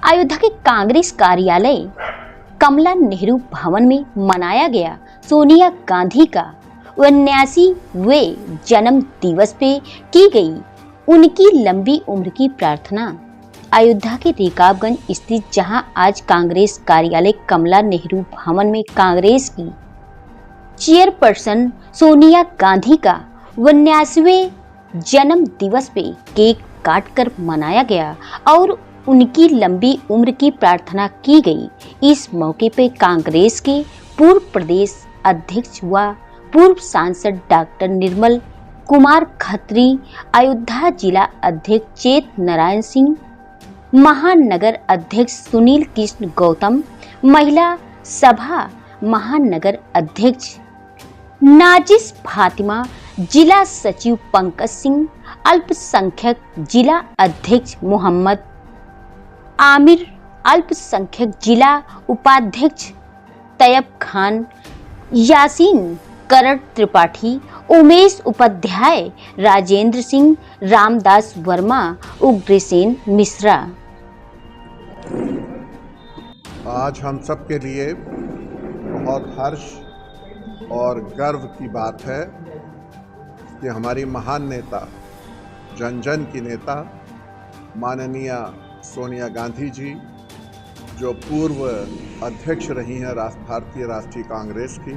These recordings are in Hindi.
अयोध्या के कांग्रेस कार्यालय कमला नेहरू भवन में मनाया गया सोनिया गांधी का 79वें जन्म दिवस पे की गई उनकी लंबी उम्र की प्रार्थना। अयोध्या के रकाबगंज स्थित जहां आज कांग्रेस कार्यालय कमला नेहरू भवन में कांग्रेस की चेयरपर्सन सोनिया गांधी का 79वें जन्म दिवस पे केक काटकर मनाया गया और उनकी लंबी उम्र की प्रार्थना की गई। इस मौके पे कांग्रेस के पूर्व प्रदेश अध्यक्ष व पूर्व सांसद डॉक्टर निर्मल कुमार खत्री, अयोध्या जिला अध्यक्ष चेत नारायण सिंह, महानगर अध्यक्ष सुनील कृष्ण गौतम, महिला सभा महानगर अध्यक्ष नाजिस फातिमा, जिला सचिव पंकज सिंह, अल्पसंख्यक जिला अध्यक्ष मोहम्मद आमिर, अल्पसंख्यक जिला उपाध्यक्ष तैयब खान, यासीन करण त्रिपाठी, उमेश उपाध्याय, राजेंद्र सिंह, रामदास वर्मा, उग्रसेन मिश्रा। आज हम सब के लिए बहुत हर्ष और गर्व की बात है कि हमारी महान नेता, जन जन की नेता माननीय सोनिया गांधी जी, जो पूर्व अध्यक्ष रही हैं भारतीय राष्ट्रीय कांग्रेस की,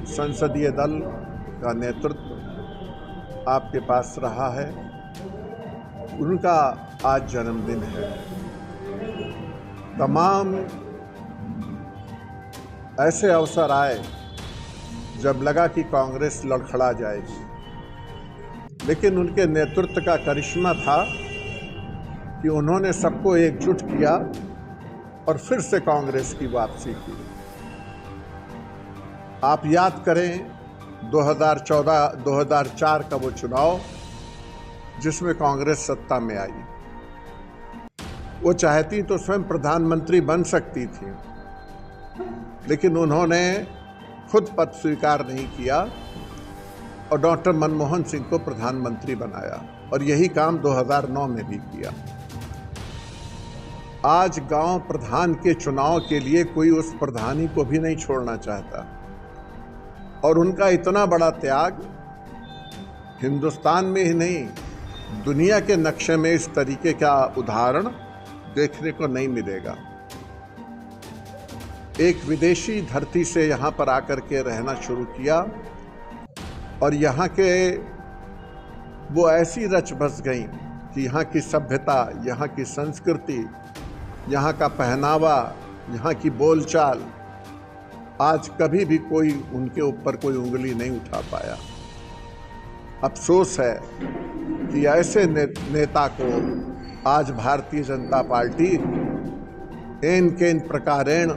संसदीय दल का नेतृत्व आपके पास रहा है, उनका आज जन्मदिन है। तमाम ऐसे अवसर आए जब लगा कि कांग्रेस लड़खड़ा जाएगी, लेकिन उनके नेतृत्व का करिश्मा था कि उन्होंने सबको एकजुट किया और फिर से कांग्रेस की वापसी की। आप याद करें 2014-2004 का वो चुनाव जिसमें कांग्रेस सत्ता में आई। वो चाहती तो स्वयं प्रधानमंत्री बन सकती थी, लेकिन उन्होंने खुद पद स्वीकार नहीं किया और डॉक्टर मनमोहन सिंह को प्रधानमंत्री बनाया और यही काम 2009 में भी किया। आज गांव प्रधान के चुनाव के लिए कोई उस प्रधानी को भी नहीं छोड़ना चाहता और उनका इतना बड़ा त्याग हिंदुस्तान में ही नहीं, दुनिया के नक्शे में इस तरीके का उदाहरण देखने को नहीं मिलेगा। एक विदेशी धरती से यहाँ पर आकर के रहना शुरू किया और यहाँ के वो ऐसी रच बस गई कि यहाँ की सभ्यता, यहाँ की संस्कृति, यहाँ का पहनावा, यहाँ की बोलचाल, आज कभी भी कोई उनके ऊपर कोई उंगली नहीं उठा पाया। अफसोस है कि ऐसे नेता को आज भारतीय जनता पार्टी इन के इन प्रकारेण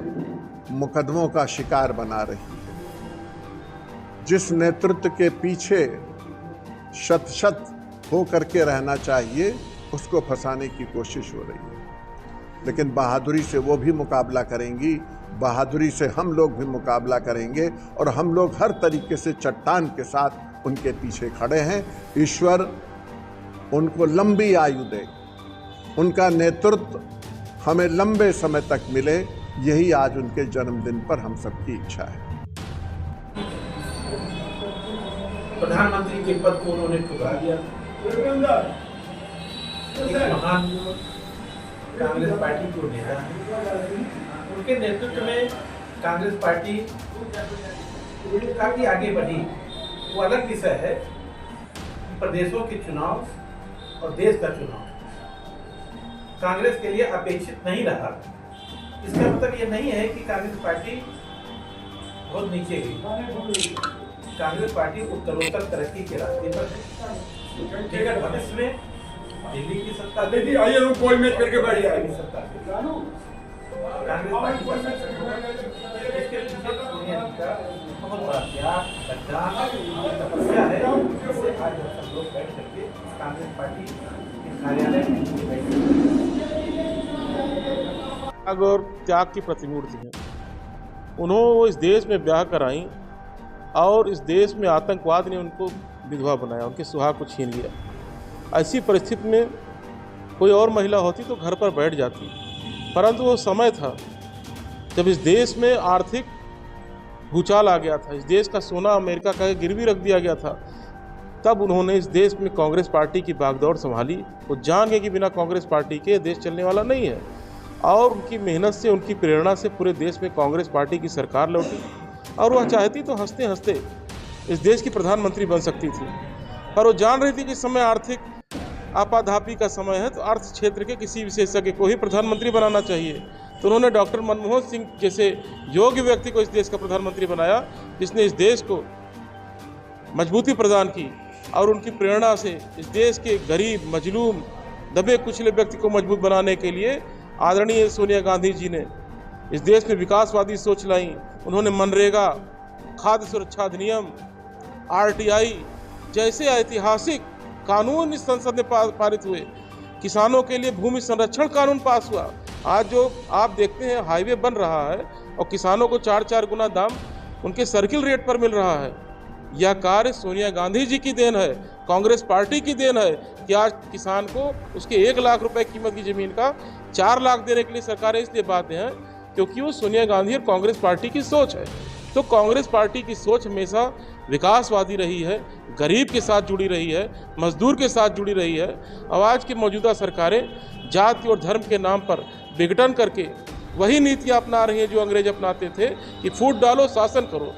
मुकदमों का शिकार बना रही है। जिस नेतृत्व के पीछे शत शत हो करके रहना चाहिए, उसको फंसाने की कोशिश हो रही है। लेकिन बहादुरी से वो भी मुकाबला करेंगी, बहादुरी से हम लोग भी मुकाबला करेंगे और हम लोग हर तरीके से चट्टान के साथ उनके पीछे खड़े हैं। ईश्वर उनको लंबी आयु दे, उनका नेतृत्व हमें लंबे समय तक मिले, यही आज उनके जन्मदिन पर हम सबकी इच्छा है। प्रधानमंत्री के पद को उन्होंने ठुकरा दिया। महान कांग्रेस पार्टी को नेता उनके नेतृत्व में कांग्रेस पार्टी काफी आगे बढ़ी। वो अलग विषय है। प्रदेशों के चुनाव और देश का चुनाव कांग्रेस के लिए अपेक्षित नहीं रहा। इसका मतलब ये नहीं है कि कांग्रेस पार्टी बहुत नीचे गई। कांग्रेस पार्टी उत्तरोत्तर तरक्की के रास्ते पर है। लेकिन भविष्य में दिल्ली की सत्ता आइए लोग कोई मैच करके बैठ जाएगी सत्ता कांग्रेस पार्टी पर इसके पीछे सोनिया जी का बहुत बड़ा त्याग, तपस्या है। जिससे आज हम लोग बैठ करके कांग्रेस पार्टी के कार्यालय में त्याग और त्याग की प्रतिमूर्ति हैं। उन्होंने इस देश में ब्याह कराई और इस देश में आतंकवाद ने उनको विधवा बनाया, उनके सुहाग को छीन लिया। ऐसी परिस्थिति में कोई और महिला होती तो घर पर बैठ जाती, परंतु वो समय था जब इस देश में आर्थिक भूचाल आ गया था, इस देश का सोना अमेरिका का गिरवी रख दिया गया था। तब उन्होंने इस देश में कांग्रेस पार्टी की बागडोर संभाली। वो जान गए कि बिना कांग्रेस पार्टी के देश चलने वाला नहीं है, और उनकी मेहनत से, उनकी प्रेरणा से पूरे देश में कांग्रेस पार्टी की सरकार लौटी, और वह चाहती तो हंसते हंसते इस देश की प्रधानमंत्री बन सकती थी। पर वो जान रही थी कि इस समय आर्थिक आपाधापी का समय है, तो अर्थ क्षेत्र के किसी विशेषज्ञ को ही प्रधानमंत्री बनाना चाहिए। तो उन्होंने डॉक्टर मनमोहन सिंह जैसे योग्य व्यक्ति को इस देश का प्रधानमंत्री बनाया, जिसने इस देश को मजबूती प्रदान की, और उनकी प्रेरणा से इस देश के गरीब, मजलूम, दबे कुचले व्यक्ति को मजबूत बनाने के लिए आदरणीय सोनिया गांधी जी ने इस देश में विकासवादी सोच लाई। उन्होंने मनरेगा, खाद्य सुरक्षा अधिनियम, RTI जैसे ऐतिहासिक कानून इस संसद में पारित हुए। किसानों के लिए भूमि संरक्षण कानून पास हुआ। आज जो आप देखते हैं हाईवे बन रहा है और किसानों को 4-4 गुना दाम उनके सर्किल रेट पर मिल रहा है। यह कार्य सोनिया गांधी जी की देन है, कांग्रेस पार्टी की देन है कि आज किसान को उसके 1 लाख रुपए कीमत की ज़मीन का 4 लाख देने के लिए सरकारें इसलिए बाध्य हैं क्योंकि वो सोनिया गांधी और कांग्रेस पार्टी की सोच है। तो कांग्रेस पार्टी की सोच हमेशा विकासवादी रही है, गरीब के साथ जुड़ी रही है, मजदूर के साथ जुड़ी रही है। अब आज की मौजूदा सरकारें जाति और धर्म के नाम पर विघटन करके वही नीतियाँ अपना रही हैं जो अंग्रेज अपनाते थे कि फूट डालो, शासन करो।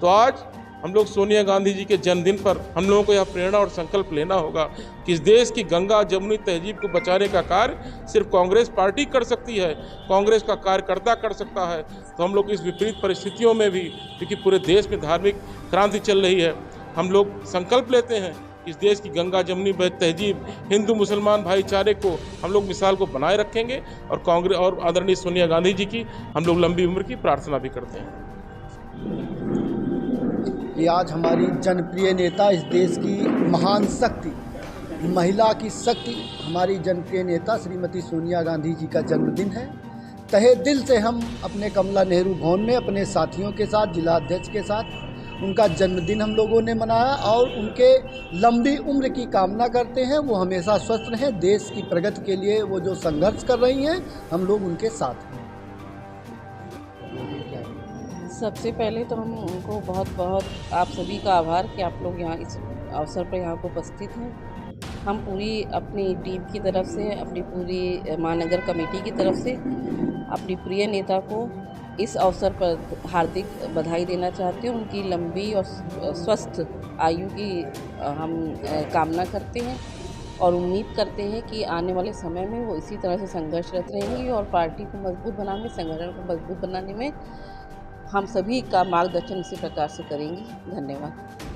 तो आज हम लोग सोनिया गांधी जी के जन्मदिन पर हम लोगों को यह प्रेरणा और संकल्प लेना होगा कि इस देश की गंगा जमुनी तहजीब को बचाने का कार्य सिर्फ कांग्रेस पार्टी कर सकती है, कांग्रेस का कार्यकर्ता कर सकता है। तो हम लोग इस विपरीत परिस्थितियों में भी, क्योंकि पूरे देश में धार्मिक क्रांति चल रही है, हम लोग संकल्प लेते हैं इस देश की गंगा जमुनी तहजीब, हिंदू मुसलमान भाईचारे को हम लोग मिसाल को बनाए रखेंगे, और कांग्रेस और आदरणीय सोनिया गांधी जी की हम लोग लंबी उम्र की प्रार्थना भी करते हैं। कि आज हमारी जनप्रिय नेता, इस देश की महान शक्ति, महिला की शक्ति, हमारी जनप्रिय नेता श्रीमती सोनिया गांधी जी का जन्मदिन है। तहे दिल से हम अपने कमला नेहरू भवन में अपने साथियों के साथ, जिला अध्यक्ष के साथ उनका जन्मदिन हम लोगों ने मनाया, और उनके लंबी उम्र की कामना करते हैं। वो हमेशा स्वस्थ रहें, देश की प्रगति के लिए वो जो संघर्ष कर रही हैं, हम लोग उनके साथ हैं। सबसे पहले तो हम उनको बहुत बहुत आप सभी का आभार कि आप लोग यहाँ इस अवसर पर यहाँ पर उपस्थित हैं। हम पूरी अपनी टीम की तरफ से, अपनी पूरी महानगर कमेटी की तरफ से अपनी प्रिय नेता को इस अवसर पर हार्दिक बधाई देना चाहते हैं। उनकी लंबी और स्वस्थ आयु की हम कामना करते हैं, और उम्मीद करते हैं कि आने वाले समय में वो इसी तरह से संघर्षरत रहेंगी और पार्टी को मजबूत बनाने, संगठन को मजबूत बनाने में हम सभी का मार्गदर्शन इसी प्रकार से करेंगी। धन्यवाद।